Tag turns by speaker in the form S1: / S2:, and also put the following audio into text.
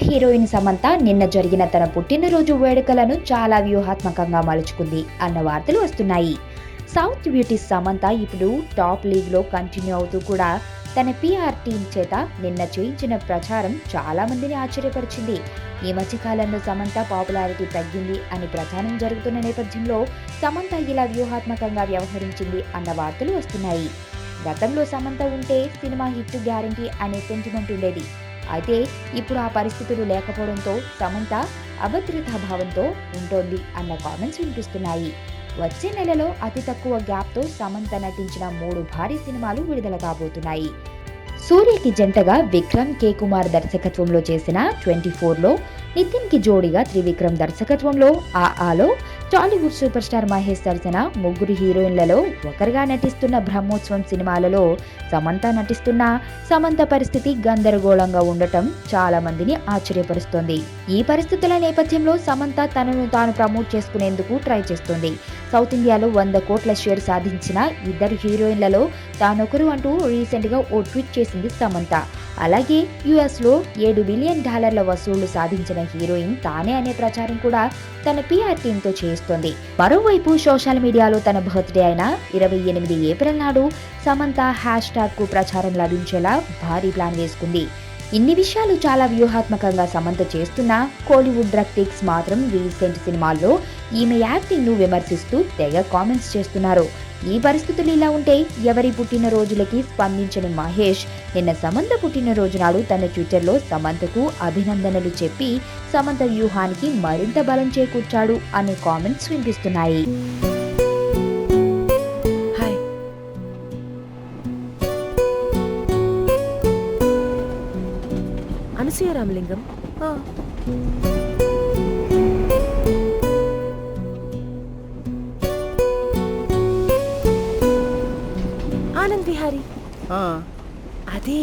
S1: Heroine Samantha నిన్న జరిగిన తన పుట్టినరోజు వేడుకలను చాలా వ్యూహాత్మకంగా మలుచుకుంది అన్న వార్తలు వస్తున్నాయి. సౌత్ బ్యూటీ సమంత ఇప్పుడు టాప్ లీగ్లో కంటిన్యూ అవుతూ కూడా తన పిఆర్ టీం చేత నిన్న చేయించిన ప్రచారం చాలా మందిని ఆశ్చర్యపరిచింది. ఈ మధ్య కాలంలో సమంత పాపులారిటీ తగ్గింది అని ప్రచారం జరుగుతున్న నేపథ్యంలో సమంత ఇలా వ్యూహాత్మకంగా వ్యవహరించింది అన్న వార్తలు వస్తున్నాయి. గతంలో సమంత ఉంటే సినిమా హిట్ గ్యారంటీ అనే సెంటిమెంట్ ఉండేది. అయితే ఇప్పుడు ఆ పరిస్థితులు లేకపోవడంతో సమంత అభద్రతా భావంతో ఉంటోంది అన్న కామెంట్స్ వినిపిస్తున్నాయి. వచ్చే నెలలో అతి తక్కువ గ్యాప్తో సమంత నటించిన 3 భారీ సినిమాలు విడుదల కాబోతున్నాయి. సూర్యకి జంటగా విక్రమ్ కే కుమార్ దర్శకత్వంలో చేసిన 24లో, నితిన్ కి జోడిగా త్రివిక్రమ్ దర్శకత్వంలో ఆలో, టాలీవుడ్ సూపర్ స్టార్ మహేష్ సరసన 3 హీరోయిన్లలో ఒకరిగా నటిస్తున్న బ్రహ్మోత్సవం సినిమాలలో సమంత నటిస్తున్న సమంత పరిస్థితి గందరగోళంగా ఉండటం చాలా మందిని ఆశ్చర్యపరుస్తోంది. ఈ పరిస్థితుల నేపథ్యంలో సమంత తనను తాను ప్రమోట్ చేసుకునేందుకు ట్రై చేస్తోంది. సౌత్ ఇండియాలో 100 కోట్ల షేర్ సాధించిన 2 హీరోయిన్లలో తానొకరు అంటూ రీసెంట్ గా ఓ ట్వీట్ చేసింది సమంత. అలాగే యుఎస్ లో $7 బిలియన్ వసూళ్లు సాధించిన హీరోయిన్ తానే అనే ప్రచారం కూడా తన పిఆర్ టీంతో చేస్తోంది. మరోవైపు సోషల్ మీడియాలో తన బర్త్డే అయిన 28 ఏప్రిల్ నాడు సమంత హ్యాష్ ట్యాగ్ కు ప్రచారం లభించేలా భారీ ప్లాన్ వేసుకుంది. ఇన్ని విషయాలు చాలా వ్యూహాత్మకంగా సమంత చేస్తున్న కోలీవుడ్ డ్రగ్టిక్స్ మాత్రం రీసెంట్ సినిమాల్లో ఈమె యాక్టింగ్ ను విమర్శిస్తూ తెగ కామెంట్స్ చేస్తున్నారు. ఈ పరిస్థితులు ఇలా ఉంటే ఎవరి పుట్టినరోజులకి స్పందించని మహేష్ నిన్న సమంత పుట్టినరోజు నాడు తన ట్విట్టర్లో సమంతకు అభినందనలు చెప్పి సమంత వ్యూహానికి మరింత బలం చేకూర్చాడు అనే కామెంట్స్ వినిపిస్తున్నాయి.
S2: అనసూయ రామలింగం. ఆనంద్ విహారీ. అదే